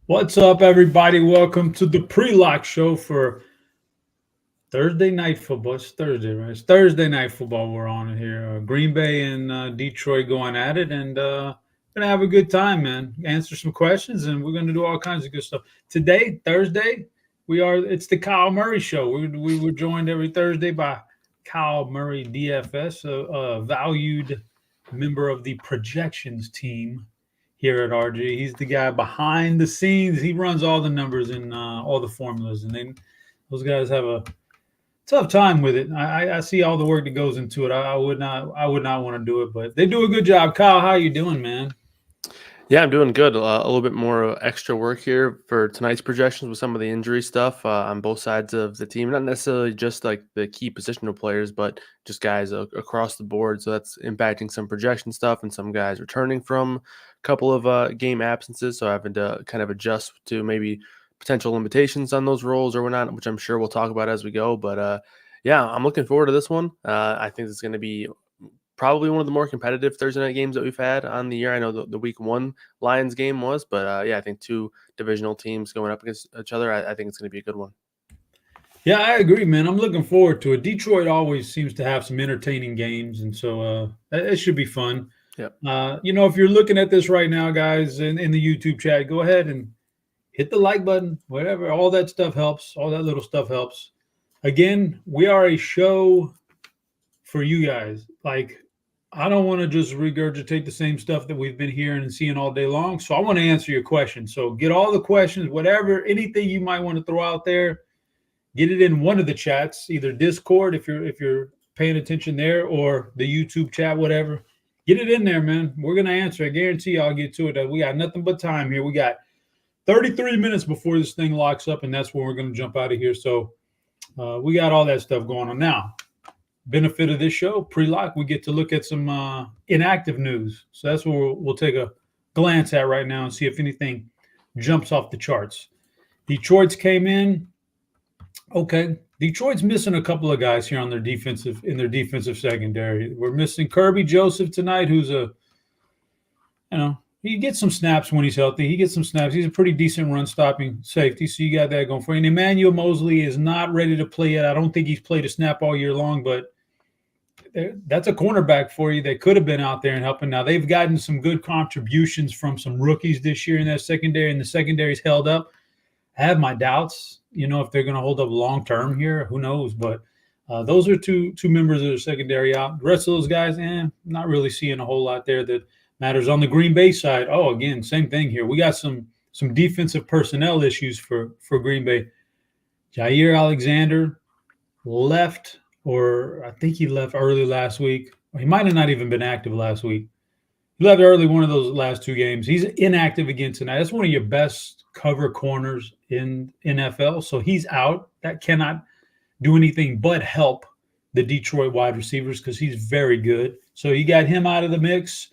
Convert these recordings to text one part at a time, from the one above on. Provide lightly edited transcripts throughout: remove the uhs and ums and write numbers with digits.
What's up, everybody? Welcome to the pre-lock show for Thursday night football. It's Thursday, right? It's Thursday night football. We're on here. Green Bay and Detroit going at it, and gonna have a good time, man. Answer some questions, and we're gonna do all kinds of good stuff today. Thursday, we are. It's the Kyle Murray show. We were joined every Thursday by Kyle Murray, DFS, a valued member of the projections team here at RG. He's the guy behind the scenes. He runs all the numbers and all the formulas, and then those guys have a tough time with it. I see all the work that goes into it. I would not want to do it, but they do a good job. Kyle, how you doing, man? Yeah, I'm doing good. A little bit more extra work here for tonight's projections with some of the injury stuff on both sides of the team. Not necessarily just like the key positional players, but just guys across the board. So that's impacting some projection stuff and some guys returning from a couple of game absences. So having to kind of adjust to maybe potential limitations on those roles or whatnot, which I'm sure we'll talk about as we go. But yeah, I'm looking forward to this one. I think it's going to be probably one of the more competitive Thursday night games that we've had on the year. I know the week one Lions game was, but yeah, I think two divisional teams going up against each other. I think it's going to be a good one. Yeah, I agree, man. I'm looking forward to it. Detroit always seems to have some entertaining games, and so it should be fun. Yeah. If you're looking at this right now, guys, in the YouTube chat, go ahead and hit the like button. Whatever, all that stuff helps. All that little stuff helps. Again, we are a show for you guys. Like, I don't want to just regurgitate the same stuff that we've been hearing and seeing all day long. So I want to answer your questions. So get all the questions, whatever, anything you might want to throw out there, get it in one of the chats, either Discord if you're paying attention there, or the YouTube chat, whatever. Get it in there, man. We're gonna answer. I guarantee I'll get to it. We got nothing but time here. We got 33 minutes before this thing locks up, and that's when we're gonna jump out of here. So we got all that stuff going on now. Benefit of this show, pre-lock, we get to look at some inactive news. So that's what we'll take a glance at right now and see if anything jumps off the charts. Detroit's came in. Okay. Detroit's missing a couple of guys here on their defensive secondary. We're missing Kirby Joseph tonight, who's he gets some snaps when he's healthy. He gets some snaps. He's a pretty decent run stopping safety. So you got that going for you. And Emmanuel Mosley is not ready to play yet. I don't think he's played a snap all year long, but that's a cornerback for you that could have been out there and helping. Now they've gotten some good contributions from some rookies this year in that secondary, and the secondary's held up. I have my doubts, if they're going to hold up long term here. Who knows? But those are two members of the secondary out. The rest of those guys, not really seeing a whole lot there that matters. On the Green Bay side, again, same thing here. We got some defensive personnel issues for Green Bay. Jair Alexander left, or I think he left early last week. He might have not even been active last week. He left early one of those last two games. He's inactive again tonight. That's one of your best cover corners in NFL. So he's out. That cannot do anything but help the Detroit wide receivers because he's very good. So you got him out of the mix.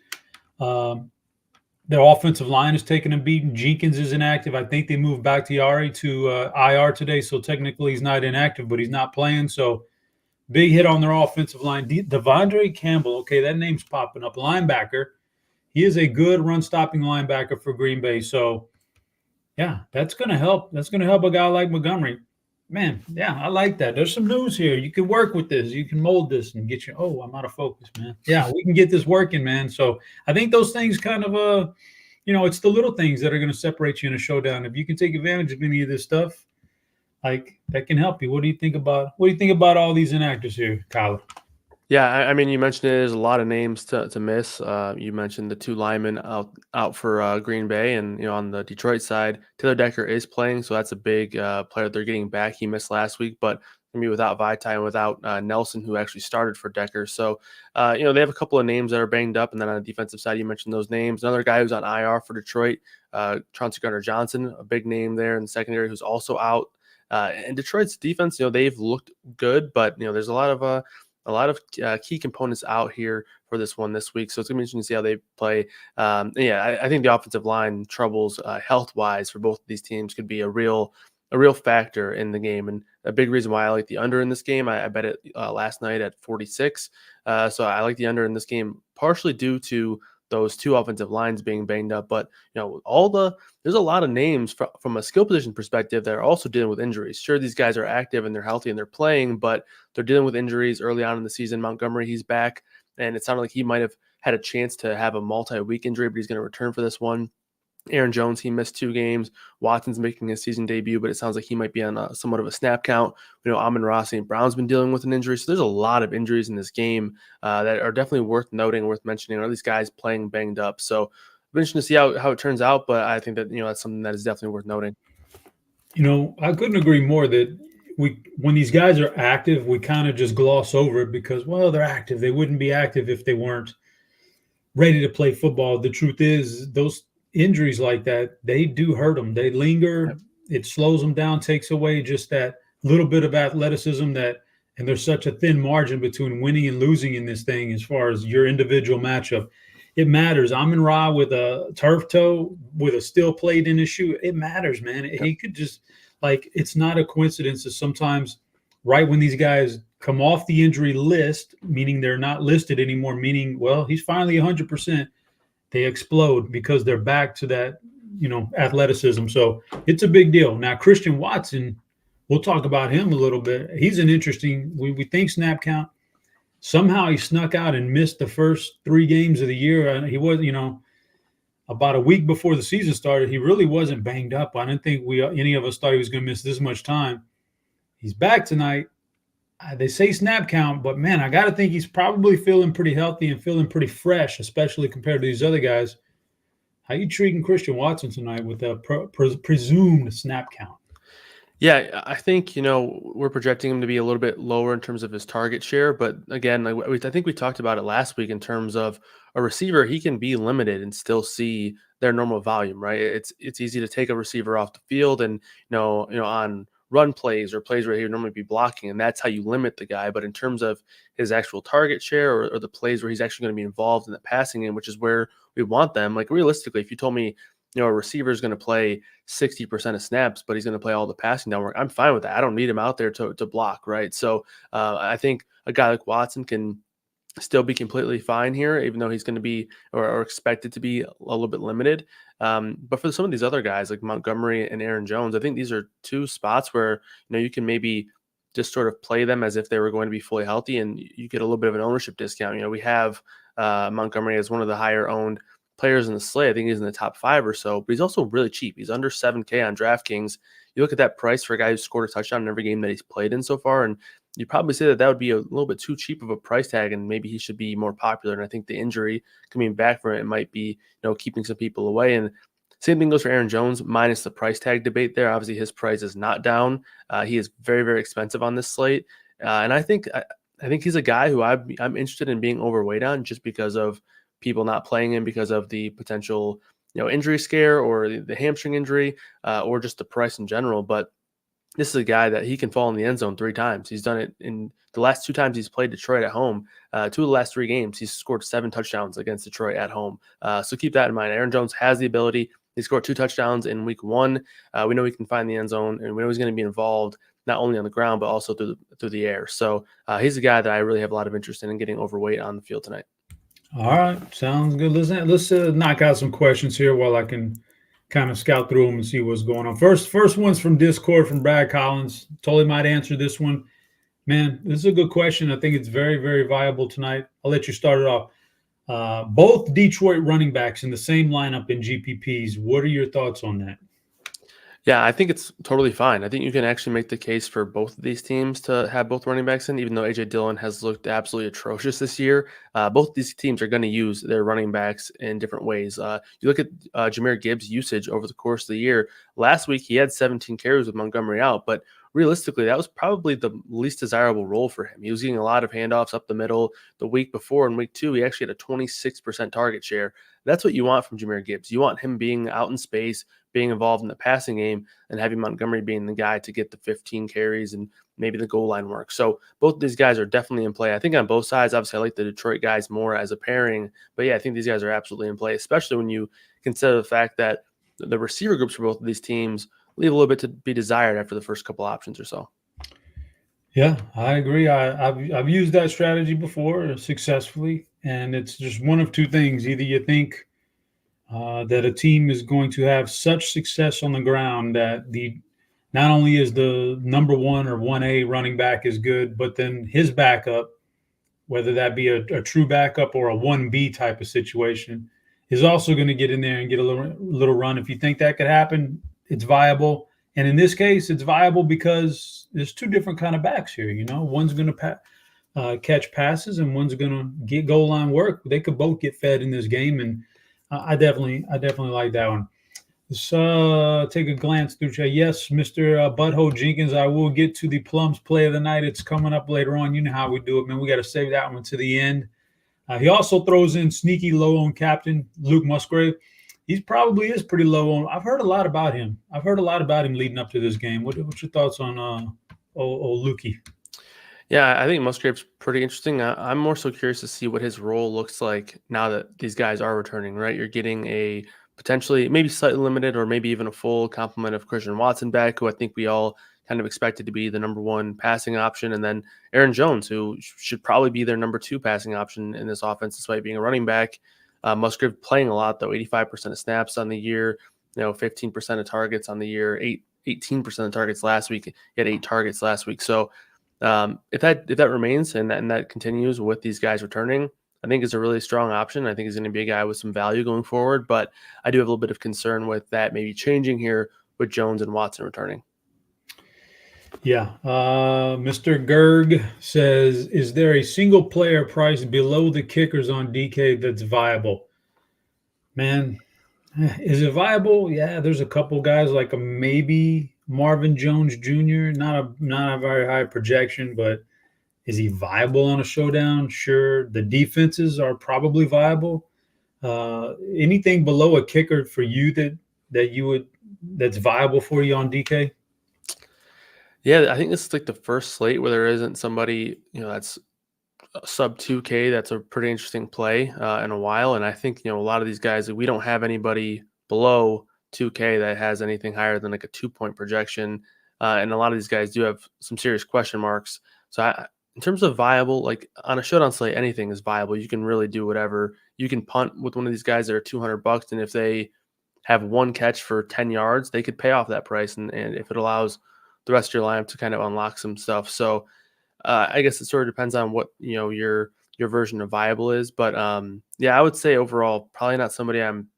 Their offensive line is taking a beating. Jenkins is inactive. I think they moved back to IR today. So technically he's not inactive, but he's not playing. So big hit on their offensive line. Devondre Campbell, okay, that name's popping up. Linebacker. He is a good run-stopping linebacker for Green Bay. So, yeah, that's going to help. That's going to help a guy like Montgomery. Man, yeah, I like that. There's some news here. You can work with this. You can mold this and get I'm out of focus, man. Yeah, we can get this working, man. So I think those things kind of, it's the little things that are going to separate you in a showdown. If you can take advantage of any of this stuff, like that can help you. What do you think about all these inactives here, Kyler? Yeah, I mean, you mentioned it. There's a lot of names to miss. You mentioned the two linemen out for Green Bay, and on the Detroit side, Taylor Decker is playing, so that's a big player they're getting back. He missed last week, but gonna be without Vitae and without Nelson, who actually started for Decker. So they have a couple of names that are banged up, and then on the defensive side, you mentioned those names. Another guy who's on IR for Detroit, Chauncey Gardner-Johnson, a big name there in the secondary, who's also out. And Detroit's defense, they've looked good, but there's a lot of key components out here for this one this week. So it's going to be interesting to see how they play. I think the offensive line troubles health-wise for both of these teams could be a real factor in the game. And a big reason why I like the under in this game, I bet it last night at 46. So I like the under in this game partially due to those two offensive lines being banged up. But there's a lot of names from a skill position perspective that are also dealing with injuries. Sure, these guys are active and they're healthy and they're playing, but they're dealing with injuries early on in the season. Montgomery, he's back, and it sounded like he might have had a chance to have a multi-week injury, but he's going to return for this one. Aaron Jones, he missed 2 games. Watson's making his season debut, but it sounds like he might be on somewhat of a snap count. Amon-Ra St. Brown's been dealing with an injury. So there's a lot of injuries in this game that are definitely worth noting, worth mentioning, or these guys playing banged up. So I'm interested to see how it turns out, but I think that, that's something that is definitely worth noting. I couldn't agree more that when these guys are active, we kind of just gloss over it because, well, they're active. They wouldn't be active if they weren't ready to play football. The truth is those injuries like that, they do hurt them. They linger. Yep. It slows them down, takes away just that little bit of athleticism and there's such a thin margin between winning and losing in this thing as far as your individual matchup. It matters. Amon-Ra with a turf toe, with a steel plate in his shoe, it matters, man. Yep. He could just, it's not a coincidence that sometimes right when these guys come off the injury list, meaning they're not listed anymore, meaning, well, he's finally 100%, they explode because they're back to that, athleticism. So it's a big deal. Now, Christian Watson, we'll talk about him a little bit. He's an interesting, we think snap count. Somehow he snuck out and missed the first 3 games of the year. He was, about a week before the season started, he really wasn't banged up. I didn't think any of us thought he was going to miss this much time. He's back tonight. They say snap count, but man, I got to think he's probably feeling pretty healthy and feeling pretty fresh, especially compared to these other guys. How you treating Christian Watson tonight with a presumed snap count? Yeah, I think, we're projecting him to be a little bit lower in terms of his target share. But again, I think we talked about it last week in terms of a receiver, he can be limited and still see their normal volume, right? It's easy to take a receiver off the field and, on run plays or plays where he would normally be blocking, and that's how you limit the guy. But in terms of his actual target share or the plays where he's actually going to be involved in the passing game, which is where we want them, realistically, if you told me, a receiver is going to play 60% of snaps, but he's going to play all the passing down work, I'm fine with that. I don't need him out there to block, right? So I think a guy like Watson can still be completely fine here, even though he's going to be or expected to be a little bit limited. But for some of these other guys like Montgomery and Aaron Jones, I think these are 2 spots where, you can maybe just sort of play them as if they were going to be fully healthy, and you get a little bit of an ownership discount. We have Montgomery as one of the higher owned players in the slate. I think he's in the top 5 or so, but he's also really cheap. He's under $7K on DraftKings. You look at that price for a guy who scored a touchdown in every game that he's played in so far, and you probably say that would be a little bit too cheap of a price tag, and maybe he should be more popular. And I think the injury coming back from it might be, keeping some people away. And same thing goes for Aaron Jones, minus the price tag debate there. Obviously, his price is not down. He is very, very expensive on this slate, and I think he's a guy who I'm interested in being overweight on, just because of people not playing him because of the potential, injury scare or the hamstring injury, or just the price in general. But this is a guy that he can fall in the end zone 3 times. He's done it in the last 2 times he's played Detroit at home. 2 of the last 3 games, he's scored 7 touchdowns against Detroit at home. So keep that in mind. Aaron Jones has the ability. He scored 2 touchdowns in week 1. We know he can find the end zone, and we know he's going to be involved not only on the ground, but also through the air. So he's a guy that I really have a lot of interest in getting overweight on the field tonight. All right, sounds good. Let's knock out some questions here while I can kind of scout through them and see what's going on. First one's from Discord from Brad Collins. Totally might answer this one. Man, this is a good question. I think it's very, very viable tonight. I'll let you start it off. Both Detroit running backs in the same lineup in GPPs. What are your thoughts on that? Yeah, I think it's totally fine. I think you can actually make the case for both of these teams to have both running backs in, even though A.J. Dillon has looked absolutely atrocious this year. Both these teams are going to use their running backs in different ways. You look at Jahmyr Gibbs' usage over the course of the year. Last week, he had 17 carries with Montgomery out, but realistically, that was probably the least desirable role for him. He was getting a lot of handoffs up the middle. The week before, in week 2, he actually had a 26% target share. That's what you want from Jahmyr Gibbs. You want him being out in space, being involved in the passing game, and having Montgomery being the guy to get the 15 carries and maybe the goal line work. So both of these guys are definitely in play. I think on both sides, obviously, I like the Detroit guys more as a pairing. But yeah, I think these guys are absolutely in play, especially when you consider the fact that the receiver groups for both of these teams leave a little bit to be desired after the first couple options or so. Yeah, I agree. I've used that strategy before successfully. and it's just one of two things. Either you think that a team is going to have such success on the ground that not only is the number 1 or 1A running back is good, but then his backup, whether that be a true backup or a 1B type of situation, is also going to get in there and get a little run. If you think that could happen, it's viable. And in this case, it's viable because there's two different kind of backs here. One's going to catch passes and one's going to get goal line work. They could both get fed in this game, and I definitely like that one. Let's take a glance through. Yes, Mr. Butthole Jenkins, I will get to the Plums play of the night. It's coming up later on. You know how we do it, man. We got to save that one to the end. He also throws in sneaky low on captain Luke Musgrave. He probably is pretty low on. I've heard a lot about him. Leading up to this game. What's your thoughts on old Lukey? Yeah, I think Musgrave's pretty interesting. I'm more so curious to see what his role looks like now that these guys are returning, right? You're getting a potentially maybe slightly limited or maybe even a full complement of Christian Watson back, who I think we all kind of expected to be the number 1 passing option. And then Aaron Jones, who should probably be their number 2 passing option in this offense, despite being a running back. Musgrave playing a lot, though, 85% of snaps on the year, 15% of targets on the year, 18% of targets last week. He had 8 targets last week. So if that remains and that continues with these guys returning, I think is a really strong option. I think he's going to be a guy with some value going forward, but I do have a little bit of concern with that maybe changing here with Jones and Watson returning. Yeah. Mr. Gerg says, is there a single player price below the kickers on DK that's viable? Man, is it viable? Yeah, there's a couple guys like a maybe Marvin Jones Jr., not a very high projection, but is he viable on a showdown? Sure. The defenses are probably viable. Anything below a kicker for you that's viable for you on DK? Yeah, I think this is like the first slate where there isn't somebody, that's sub 2K. That's a pretty interesting play in a while. And I think, a lot of these guys, we don't have anybody below 2K that has anything higher than like a 2-point projection. And a lot of these guys do have some serious question marks. So in terms of viable, like on a showdown slate, anything is viable. You can really do whatever. You can punt with one of these guys that are $200, and if they have one catch for 10 yards, they could pay off that price. And if it allows the rest of your lineup to kind of unlock some stuff. So I guess it sort of depends on what, your version of viable is. But yeah, I would say overall, probably not somebody I'm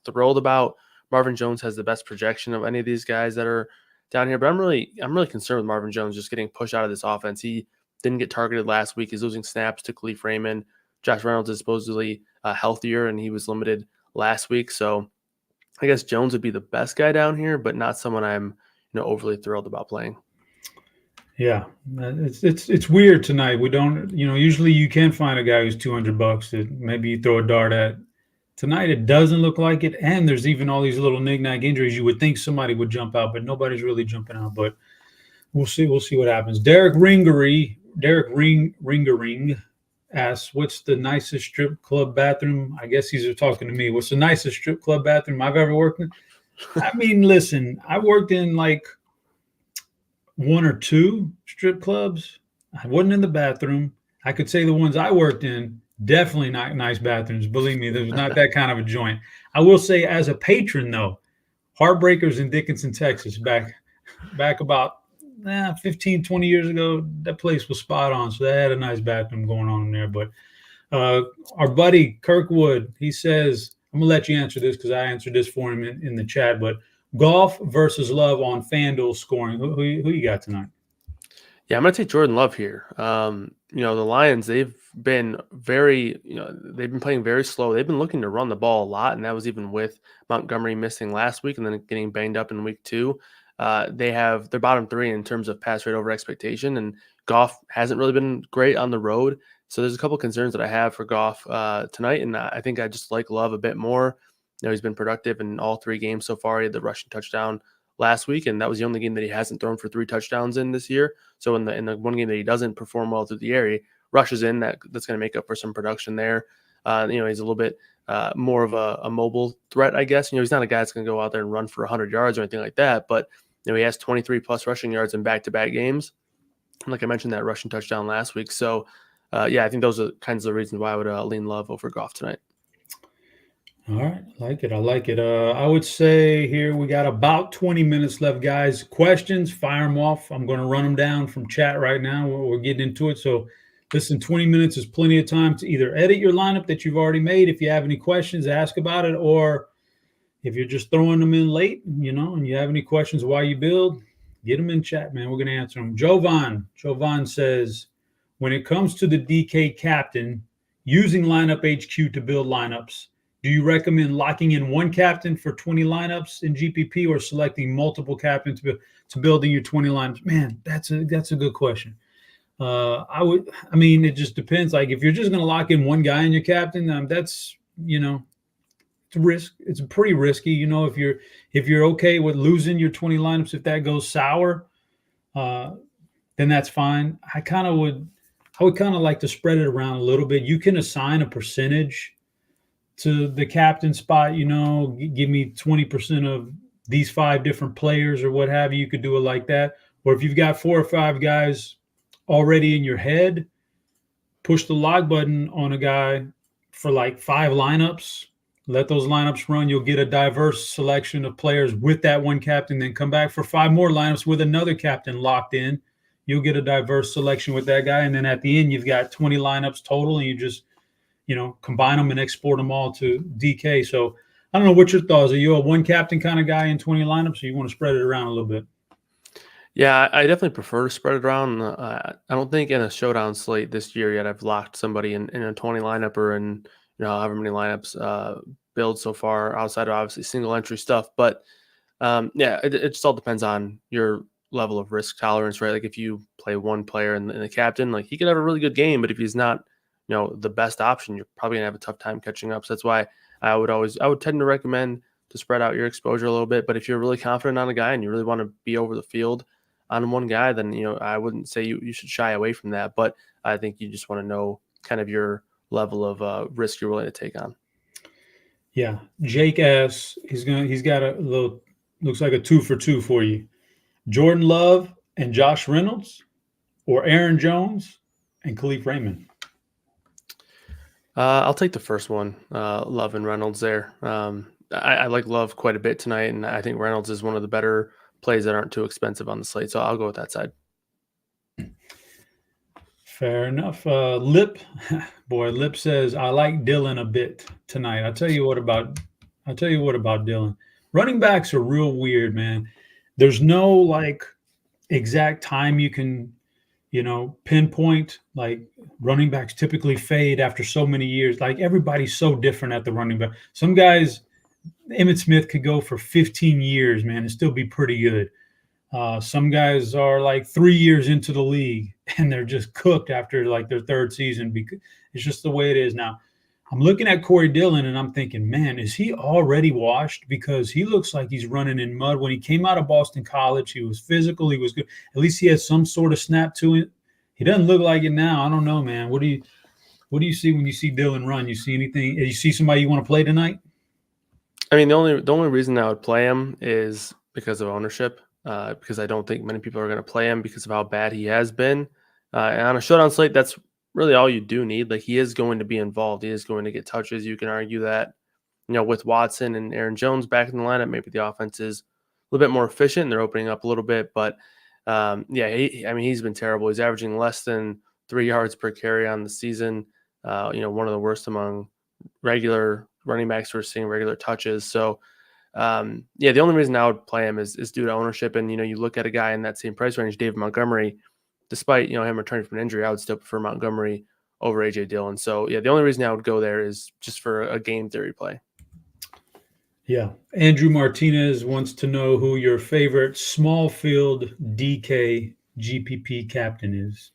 thrilled about. Marvin Jones has the best projection of any of these guys that are down here, but I'm really concerned with Marvin Jones just getting pushed out of this offense. He didn't get targeted last week. He's losing snaps to Khalif Raymond. Josh Reynolds is supposedly healthier, and he was limited last week. So I guess Jones would be the best guy down here, but not someone I'm overly thrilled about playing. Yeah, it's weird tonight. We don't, usually you can find a guy who's $200 that maybe you throw a dart at. Tonight it doesn't look like it, and there's even all these little knick-knack injuries. You would think somebody would jump out, but nobody's really jumping out. But we'll see what happens. Derek Ringering asks, "What's the nicest strip club bathroom?" I guess he's talking to me. What's the nicest strip club bathroom I've ever worked in? I mean, listen, I worked in like 1 or 2 strip clubs. I wasn't in the bathroom. I could say the ones I worked in, definitely not nice bathrooms. Believe me, there's not that kind of a joint. I will say, as a patron, though, Heartbreakers in Dickinson, Texas, back about 15, 20 years ago, that place was spot on. So they had a nice bathroom going on in there. But our buddy Kirkwood, he says, I'm going to let you answer this because I answered this for him in the chat, but Goff versus Love on FanDuel scoring. Who you got tonight? Yeah, I'm going to take Jordan Love here. The Lions, they've been they've been playing very slow. They've been looking to run the ball a lot, and that was even with Montgomery missing last week and then getting banged up in week 2. They're bottom 3 in terms of pass rate over expectation, and Goff hasn't really been great on the road. So there's a couple concerns that I have for Goff tonight, and I think I just like Love a bit more. He's been productive in all 3 games so far. He had the rushing touchdown last week, and that was the only game that he hasn't thrown for 3 touchdowns in this year. So in the one game that he doesn't perform well through the air, he rushes in. That's going to make up for some production there. He's a little bit more of a mobile threat, I guess. He's not a guy that's going to go out there and run for 100 yards or anything like that, but he has 23 plus rushing yards in back-to-back games. Like I mentioned, that rushing touchdown last week. So yeah, I think those are kinds of the reasons why I would lean Love over Goff tonight. All right, I like it. I would say here we got about 20 minutes left, guys. Questions, fire them off. I'm going to run them down from chat right now. We're getting into it. So listen, 20 minutes is plenty of time to either edit your lineup that you've already made. If you have any questions, ask about it. Or if you're just throwing them in late, and you have any questions while you build, get them in chat, man. We're going to answer them. Jovan says, when it comes to the DK captain, using lineup HQ to build lineups, do you recommend locking in one captain for 20 lineups in GPP or selecting multiple captains to building your 20 lineups? Man, that's a good question. It just depends. Like if you're just going to lock in one guy in your captain, that's, it's a risk. It's pretty risky. If you're okay with losing your 20 lineups, if that goes sour, then that's fine. I would kind of like to spread it around a little bit. You can assign a percentage to the captain spot, give me 20% of these 5 different players or what have you. You could do it like that. Or if you've got 4 or 5 guys already in your head, push the lock button on a guy for like 5 lineups. Let those lineups run. You'll get a diverse selection of players with that one captain. Then come back for 5 more lineups with another captain locked in. You'll get a diverse selection with that guy. And then at the end, you've got 20 lineups total, and you just combine them and export them all to DK. So I don't know what your thoughts are. You a one captain kind of guy in 20 lineups, or you want to spread it around a little bit? Yeah, I definitely prefer to spread it around. I don't think in a showdown slate this year yet I've locked somebody in a 20 lineup or in however many lineups build so far outside of obviously single entry stuff. But yeah, it just all depends on your level of risk tolerance, right? Like if you play one player in the captain, like he could have a really good game, but if he's not the best option, you're probably gonna have a tough time catching up. So that's why I would tend to recommend to spread out your exposure a little bit. But if you're really confident on a guy and you really want to be over the field on one guy, then I wouldn't say you should shy away from that. But I think you just want to know kind of your level of risk you're willing to take on. Yeah, Jake asks, he's got a little, looks like a 2 for 2 for you. Jordan Love and Josh Reynolds, or Aaron Jones and Khalif Raymond? I'll take the first one, Love and Reynolds there. I like Love quite a bit tonight, and I think Reynolds is one of the better plays that aren't too expensive on the slate. So I'll go with that side. Fair enough. Lip says, I like Dylan a bit tonight. I'll tell you what about Dylan. Running backs are real weird, man. There's no like exact time you can, pinpoint. Like running backs typically fade after so many years. Like everybody's so different at the running back. Some guys, Emmitt Smith could go for 15 years, man, and still be pretty good. Some guys are like 3 years into the league and they're just cooked after like their 3rd season, because it's just the way it is now. I'm looking at Corey Dillon and I'm thinking, man, is he already washed? Because he looks like he's running in mud. When he came out of Boston College, he was physical. He was good. At least he had some sort of snap to it. He doesn't look like it now. I don't know, man. What do you see when you see Dillon run? You see anything? You see somebody you want to play tonight? I mean, the only reason I would play him is because of ownership. Because I don't think many people are going to play him because of how bad he has been. And on a showdown slate, that's really all you do need. Like he is going to be involved. He is going to get touches. You can argue that, with Watson and Aaron Jones back in the lineup, maybe the offense is a little bit more efficient and they're opening up a little bit. But yeah, he's been terrible. He's averaging less than 3 yards per carry on the season. One of the worst among regular running backs who are seeing regular touches. So, yeah, the only reason I would play him is due to ownership. And, you look at a guy in that same price range, David Montgomery, despite, him returning from an injury, I would still prefer Montgomery over AJ Dillon. So yeah, the only reason I would go there is just for a game theory play. Yeah. Andrew Martinez wants to know who your favorite small field DK GPP captain is.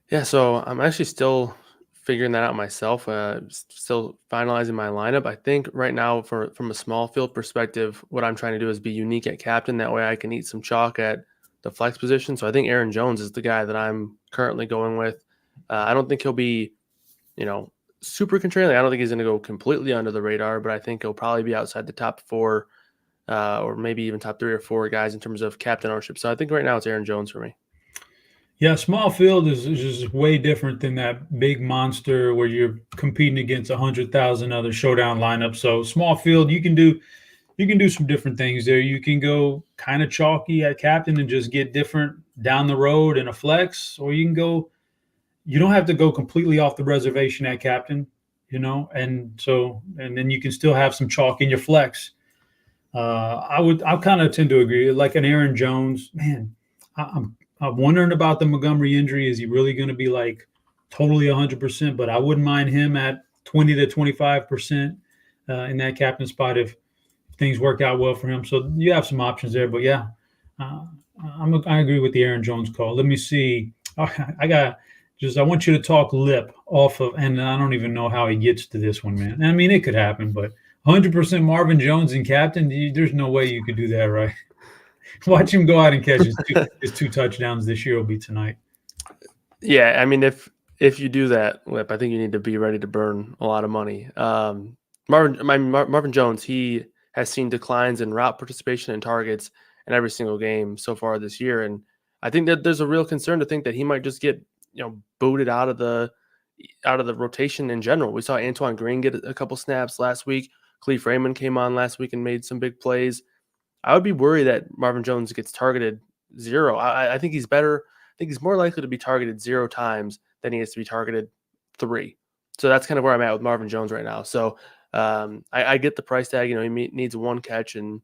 Yeah. So I'm actually still figuring that out myself. Still finalizing my lineup. I think right now, from a small field perspective, what I'm trying to do is be unique at captain. That way I can eat some chalk at the flex position. So I think Aaron Jones is the guy that I'm currently going with. I don't think he'll be, super contrarian. I don't think he's going to go completely under the radar, but I think he'll probably be outside the top 4 or maybe even top 3 or 4 guys in terms of captain ownership. So I think right now it's Aaron Jones for me. Yeah, small field is just way different than that big monster where you're competing against 100,000 other showdown lineups. So small field, you can do some different things there. You can go kind of chalky at captain and just get different down the road in a flex, or you can go. You don't have to go completely off the reservation at captain, and then you can still have some chalk in your flex. I kind of tend to agree. Like an Aaron Jones, man, I'm wondering about the Montgomery injury. Is he really going to be like totally 100%? But I wouldn't mind him at 20 to 25% in that captain spot if things work out well for him. So you have some options there. But yeah, uh, I agree with the Aaron Jones call. Let me see. I want you to talk lip off of, and I don't even know how he gets to this one, man. I mean, it could happen, but 100% Marvin Jones and captain, there's no way you could do that, right? Watch him go out and catch his two touchdowns this year will be tonight. Yeah, I mean, if you do that, Lip, I think you need to be ready to burn a lot of money. Marvin Jones, he has seen declines in route participation and targets in every single game so far this year, and I think that there's a real concern to think that he might just get booted out of the rotation in general. We saw Antoine Green get a couple snaps last week. Cleve Raymond came on last week and made some big plays. I would be worried that Marvin Jones gets targeted zero. I think he's better. I think he's more likely to be targeted 0 times than he is to be targeted 3. So that's kind of where I'm at with Marvin Jones right now. So I get the price tag. He needs 1 catch, and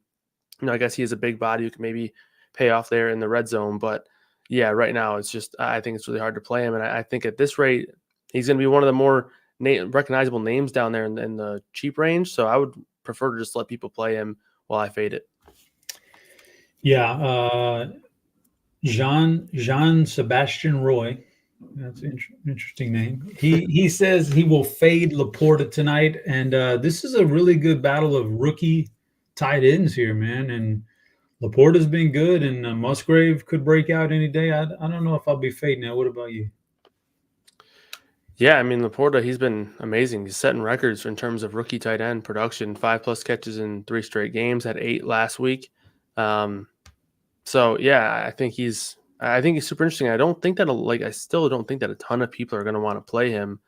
I guess he has a big body who can maybe pay off there in the red zone. But yeah, right now it's just I think it's really hard to play him, and I think at this rate he's going to be one of the more recognizable names down there in the cheap range. So I would prefer to just let people play him while I fade it. Yeah, Jean Sebastian Roy. That's an interesting name. He says he will fade Laporta tonight, and this is a really good battle of rookie tight ends here, man. And Laporta's been good, and Musgrave could break out any day. I don't know if I'll be fading that. What about you? Yeah, I mean, Laporta, he's been amazing. He's setting records in terms of rookie tight end production, 5+ catches in 3 straight games, had 8 last week. So yeah, I think he's super interesting. I still don't think that a ton of people are going to want to play him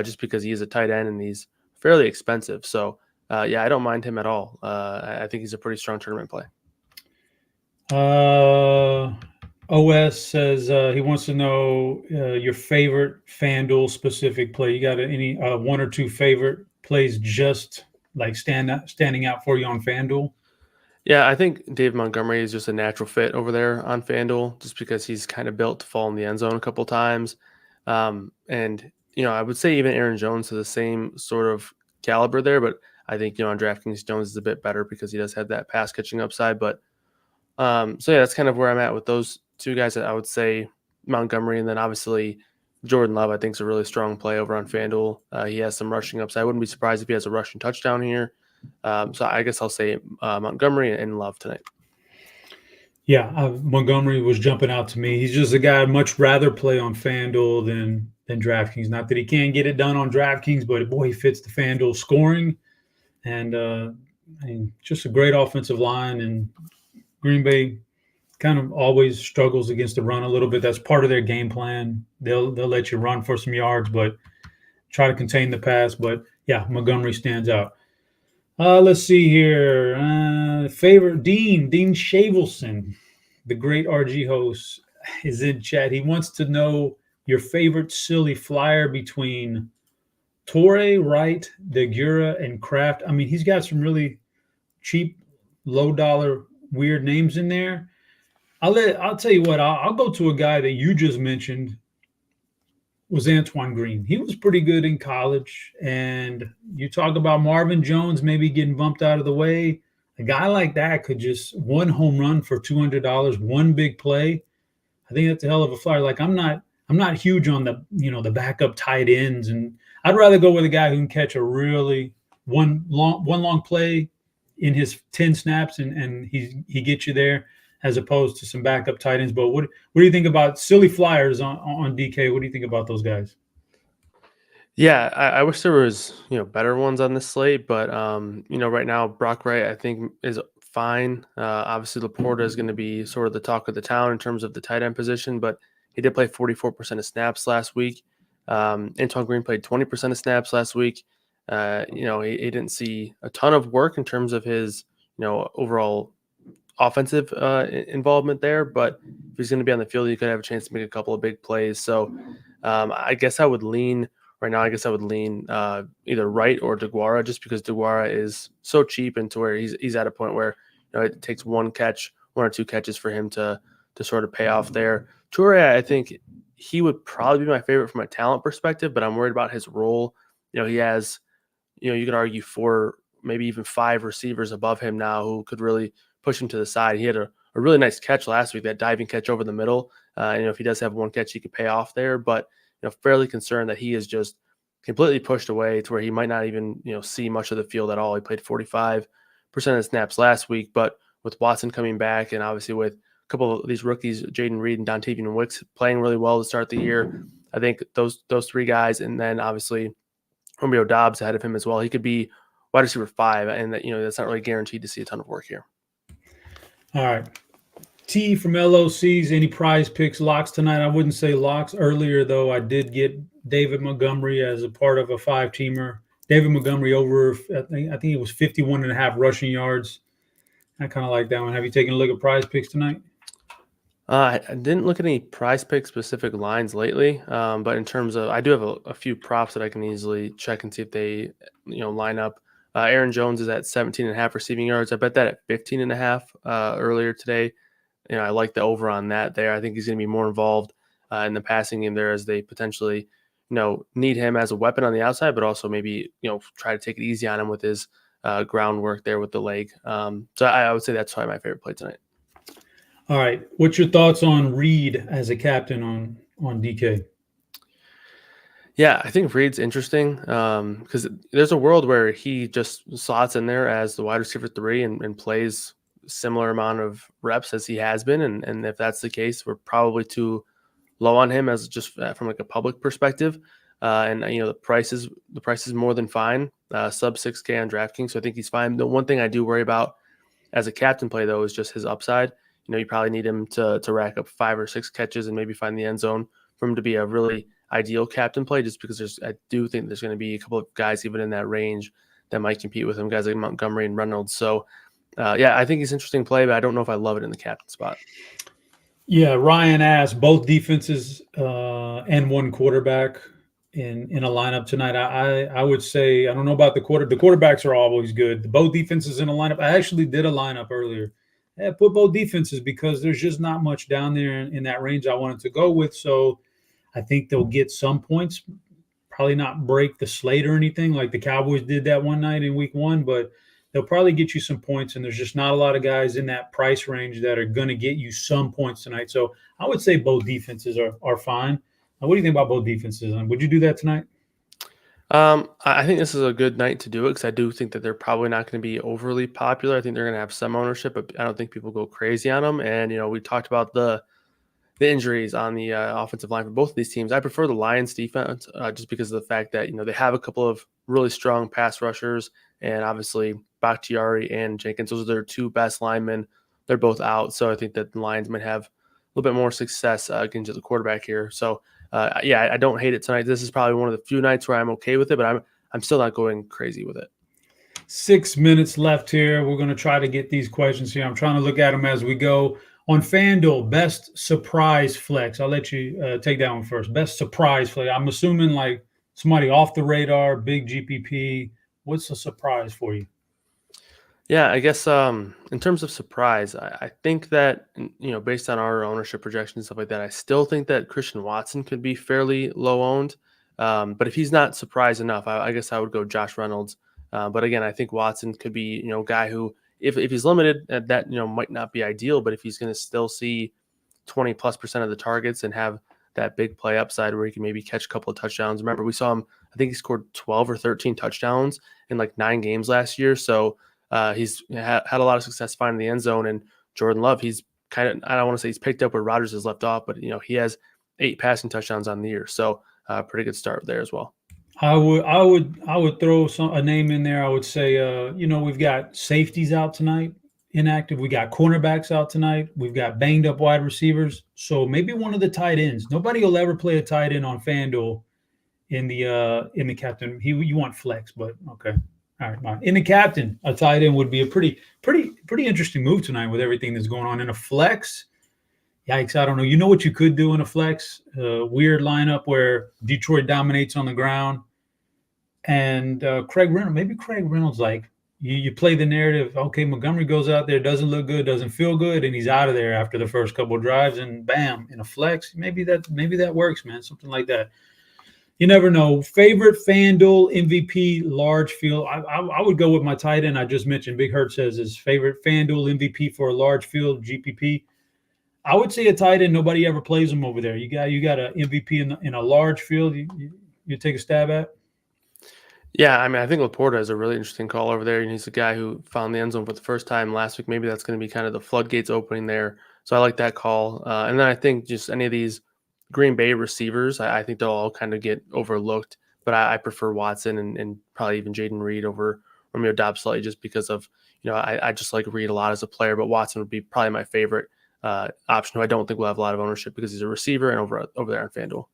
just because he is a tight end and he's fairly expensive. So yeah, I don't mind him at all. I think he's a pretty strong tournament play. OS says he wants to know your favorite FanDuel specific play. You got any 1 or 2 favorite plays just like standing out for you on FanDuel? Yeah, I think Dave Montgomery is just a natural fit over there on FanDuel just because he's kind of built to fall in the end zone a couple times. And I would say even Aaron Jones is the same sort of caliber there, but I think on DraftKings Jones is a bit better because he does have that pass catching upside. But so yeah, that's kind of where I'm at with those 2 guys. That I would say Montgomery, and then obviously Jordan Love I think is a really strong play over on FanDuel. He has some rushing upside. I wouldn't be surprised if he has a rushing touchdown here. So I guess I'll say Montgomery and Love tonight. Yeah, Montgomery was jumping out to me. He's just a guy I'd much rather play on FanDuel than DraftKings. Not that he can't get it done on DraftKings, but boy, he fits the FanDuel scoring, and just a great offensive line. And Green Bay kind of always struggles against the run a little bit. That's part of their game plan. They'll let you run for some yards, but try to contain the pass. But yeah, Montgomery stands out. Let's see here. Favorite Dean Shavelson, the great RG host, is in chat. He wants to know your favorite silly flyer between Torrey, Wright, Degura, and Kraft. I mean, he's got some really cheap, low dollar, weird names in there. I'll tell you what. I'll go to a guy that you just mentioned. Was Antoine Green. He was pretty good in college. And you talk about Marvin Jones maybe getting bumped out of the way. A guy like that could just 1 home run for $200, 1 big play. I think that's a hell of a flyer. Like I'm not huge on the backup tight ends, and I'd rather go with a guy who can catch a really one long play in his 10 snaps and he gets you there, as opposed to some backup tight ends. But what do you think about silly flyers on DK? What do you think about those guys? Yeah, I wish there was better ones on this slate, but right now Brock Wright I think is fine. Obviously Laporta is going to be sort of the talk of the town in terms of the tight end position, but He did play 44% of snaps last week. Antoine Green played 20% of snaps last week. He didn't see a ton of work in terms of his, overall offensive involvement there, but if he's going to be on the field, he could have a chance to make a couple of big plays. So I guess I would lean right now. I guess I would lean either Wright or DeGuara, just because DeGuara is so cheap and to where he's at a point where it takes one or two catches for him to sort of pay off there. Toure, I think he would probably be my favorite from a talent perspective, but I'm worried about his role. He has, you could argue 4, maybe even 5 receivers above him now who could really push him to the side. He had a really nice catch last week, that diving catch over the middle. If he does have one catch, he could pay off there. But fairly concerned that he is just completely pushed away to where he might not even see much of the field at all. He played 45% of the snaps last week, but with Watson coming back and obviously with a couple of these rookies, Jaden Reed and Dontavian Wicks, playing really well to start the year, I think those 3 guys, and then obviously Romeo Doubs ahead of him as well. He could be wide receiver 5, and that's not really guaranteed to see a ton of work here. All right. T from LOCs, any prize picks, locks tonight? I wouldn't say locks earlier, though. I did get David Montgomery as a part of a 5-teamer. David Montgomery over, I think it was 51.5 rushing yards. I kind of like that one. Have you taken a look at prize picks tonight? I didn't look at any prize pick specific lines lately, but in terms of, I do have a few props that I can easily check and see if they, line up. Aaron Jones is at 17.5 receiving yards. I bet that at 15.5 earlier today. I like the over on that there. I think he's going to be more involved in the passing game there as they potentially, need him as a weapon on the outside, but also maybe, try to take it easy on him with his groundwork there with the leg. So I would say that's probably my favorite play tonight. All right. What's your thoughts on Reed as a captain on DK? Yeah, I think Reed's interesting because there's a world where he just slots in there as the wide receiver 3 and plays similar amount of reps as he has been. And if that's the case, we're probably too low on him as just from like a public perspective. The price is more than fine, sub 6K on DraftKings. So I think he's fine. The one thing I do worry about as a captain play, though, is just his upside. You probably need him to rack up 5 or 6 catches and maybe find the end zone for him to be a really ideal captain play, just because I do think there's going to be a couple of guys even in that range that might compete with him, guys like Montgomery and Reynolds. So, I think he's interesting play, but I don't know if I love it in the captain spot. Yeah, Ryan asked both defenses and one quarterback in a lineup tonight. I would say, I don't know about the quarterbacks are always good. Both defenses in a lineup. I actually did a lineup earlier. I put both defenses because there's just not much down there in that range I wanted to go with. So I think they'll get some points, probably not break the slate or anything like the Cowboys did that one night in week 1, but they'll probably get you some points. And there's just not a lot of guys in that price range that are going to get you some points tonight. So I would say both defenses are fine. Now, what do you think about both defenses? Would you do that tonight? I think this is a good night to do it because I do think that they're probably not going to be overly popular. I think they're going to have some ownership, but I don't think people go crazy on them. And, we talked about the injuries on the offensive line for both of these teams. I prefer the Lions defense just because of the fact that, they have a couple of really strong pass rushers, and obviously Bakhtiari and Jenkins, those are their 2 best linemen. They're both out. So I think that the Lions might have a little bit more success getting to the quarterback here. So I don't hate it tonight. This is probably one of the few nights where I'm okay with it, but I'm still not going crazy with it. 6 minutes left here. We're going to try to get these questions here. I'm trying to look at them as we go. On FanDuel, best surprise flex. I'll let you take that one first. Best surprise flex. I'm assuming like somebody off the radar, big GPP. What's a surprise for you? Yeah, I guess in terms of surprise, I think that, based on our ownership projections and stuff like that, I still think that Christian Watson could be fairly low owned. But if he's not surprised enough, I guess I would go Josh Reynolds. But again, I think Watson could be, a guy who, if he's limited, that, might not be ideal. But if he's going to still see 20+% of the targets and have that big play upside where he can maybe catch a couple of touchdowns. Remember, we saw him, I think he scored 12 or 13 touchdowns in like 9 games last year. So he's had a lot of success finding the end zone. And Jordan Love, he's kind of, I don't want to say he's picked up where Rodgers has left off, but he has 8 passing touchdowns on the year. So pretty good start there as well. I would throw a name in there. I would say, we've got safeties out tonight inactive. We got cornerbacks out tonight. We've got banged up wide receivers. So maybe one of the tight ends. Nobody will ever play a tight end on FanDuel in the captain. You want flex, but okay. All right. In the captain, a tight end would be a pretty interesting move tonight with everything that's going on. In a flex, yikes, I don't know. You know what you could do in a flex? Weird lineup where Detroit dominates on the ground. And Craig Reynolds, like, you play the narrative, okay, Montgomery goes out there, doesn't look good, doesn't feel good, and he's out of there after the first couple of drives, and bam, in a flex, maybe that works, man, something like that. You never know. Favorite FanDuel MVP large field. I would go with my tight end I just mentioned. Big Hurt says his favorite FanDuel MVP for a large field GPP. I would say a tight end. Nobody ever plays him over there. You got an MVP in a large field. You take a stab at. Yeah, I mean, I think Laporta is a really interesting call over there, and he's a guy who found the end zone for the first time last week. Maybe that's going to be kind of the floodgates opening there. So I like that call. And then I think just any of these Green Bay receivers, I think they'll all kind of get overlooked. But I prefer Watson and probably even Jaden Reed over Romeo Doubs slightly, just because of, I just like Reed a lot as a player, but Watson would be probably my favorite option, who I don't think will have a lot of ownership because he's a receiver and over there on FanDuel.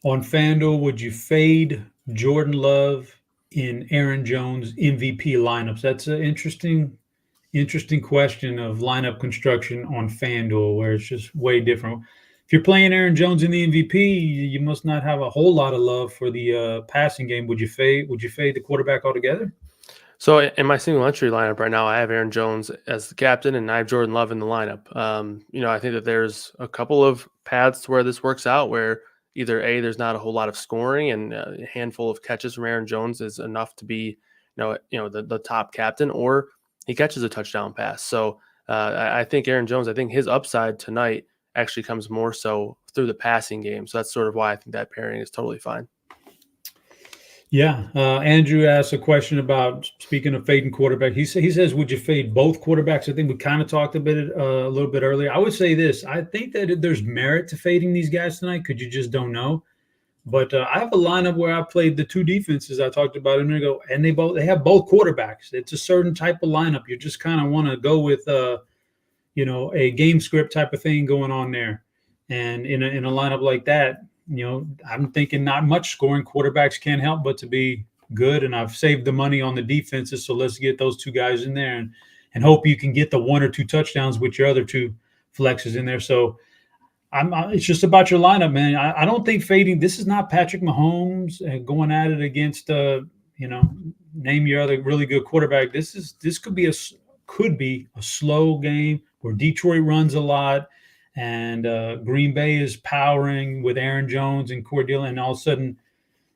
On FanDuel, would you fade Jordan Love in Aaron Jones MVP lineups? That's an interesting question of lineup construction on FanDuel, where it's just way different. If you're playing Aaron Jones in the MVP, you must not have a whole lot of love for the passing game. Would you fade the quarterback altogether? So in my single entry lineup right now, I have Aaron Jones as the captain, and I have Jordan Love in the lineup. I think that there's a couple of paths to where this works out, where either there's not a whole lot of scoring, and a handful of catches from Aaron Jones is enough to be, the top captain, or he catches a touchdown pass. So I think Aaron Jones, his upside tonight actually comes more so through the passing game. So that's sort of why I think that pairing is totally fine. Yeah. Andrew asked a question about, speaking of fading quarterback, he says, would you fade both quarterbacks? I think we kind of talked a little bit earlier. I would say this. I think that there's merit to fading these guys tonight because you just don't know. But I have a lineup where I played the two defenses I talked about a minute ago, and they have both quarterbacks. It's a certain type of lineup. You just kind of want to go with, a game script type of thing going on there. And in a lineup like that, I'm thinking not much scoring. Quarterbacks can't help but to be good, and I've saved the money on the defenses, so let's get those two guys in there and hope you can get the one or two touchdowns with your other two flexes in there. So it's just about your lineup, man. I don't think fading. This is not Patrick Mahomes going at it against name your other really good quarterback. This could be a slow game where Detroit runs a lot. And Green Bay is powering with Aaron Jones and Cordell, and all of a sudden,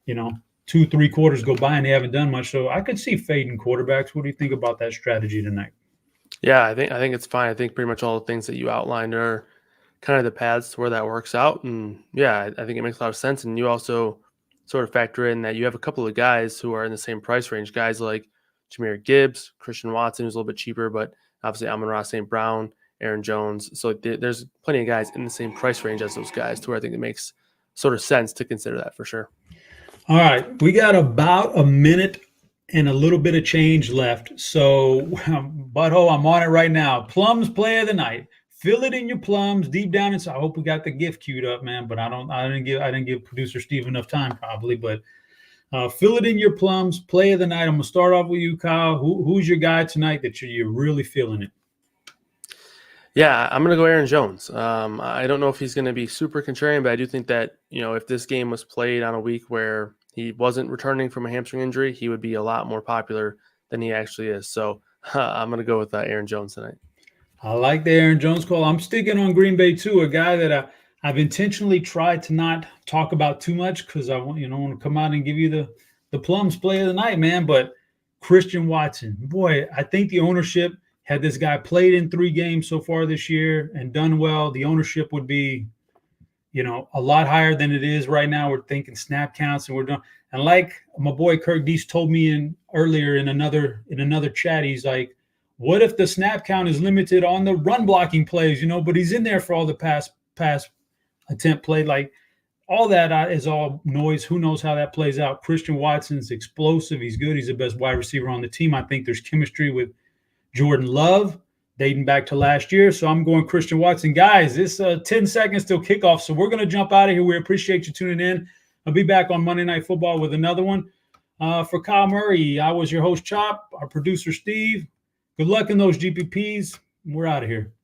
2-3 quarters go by and they haven't done much. So I could see fading quarterbacks. What do you think about that strategy tonight? Yeah, I think it's fine. I think pretty much all the things that you outlined are kind of the paths to where that works out. And yeah, I think it makes a lot of sense. And you also sort of factor in that you have a couple of guys who are in the same price range, guys like Jahmyr Gibbs, Christian Watson, who's a little bit cheaper, but obviously Amon-Ra St. Brown, Aaron Jones. So there's plenty of guys in the same price range as those guys, to where I think it makes sort of sense to consider that for sure. All right. We got about a minute and a little bit of change left. So, butthole, I'm on it right now. Plums play of the night. Fill it in your plums deep down inside. I hope we got the gift queued up, man, but I didn't give producer Steve enough time probably, but fill it in your plums. Play of the night. I'm going to start off with you, Kyle. Who's your guy tonight that you're really feeling it? Yeah, I'm going to go Aaron Jones. I don't know if he's going to be super contrarian, but I do think that, if this game was played on a week where he wasn't returning from a hamstring injury, he would be a lot more popular than he actually is. So I'm going to go with Aaron Jones tonight. I like the Aaron Jones call. I'm sticking on Green Bay too, a guy that I've intentionally tried to not talk about too much because I want to come out and give you the plums play of the night, man. But Christian Watson, boy, I think the ownership, had this guy played in 3 games so far this year and done well, the ownership would be, a lot higher than it is right now. We're thinking snap counts, and we're done. And like my boy Kirk Deese told me earlier in another chat, he's like, what if the snap count is limited on the run blocking plays, but he's in there for all the pass attempt play. Like, all that is all noise. Who knows how that plays out? Christian Watson's explosive. He's good. He's the best wide receiver on the team. I think there's chemistry with Jordan Love, dating back to last year. So I'm going Christian Watson. Guys, it's 10 seconds till kickoff. So we're going to jump out of here. We appreciate you tuning in. I'll be back on Monday Night Football with another one. For Kyle Murray, I was your host, Chop, our producer, Steve. Good luck in those GPPs. We're out of here.